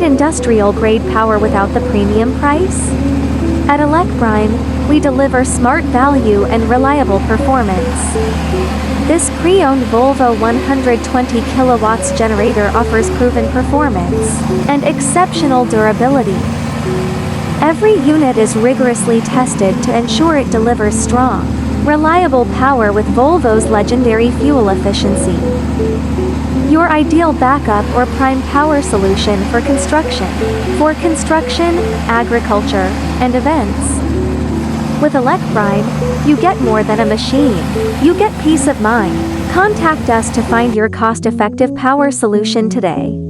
industrial-grade power without the premium price? At Elecprime, we deliver smart value and reliable performance. This pre-owned Volvo 120 kilowatts generator offers proven performance and exceptional durability. Every unit is rigorously tested to ensure it delivers strong, reliable power with Volvo's legendary fuel efficiency. Your ideal backup or prime power solution for construction, agriculture, and events. With Elecprime, you get more than a machine. You get peace of mind. Contact us to find your cost-effective power solution today.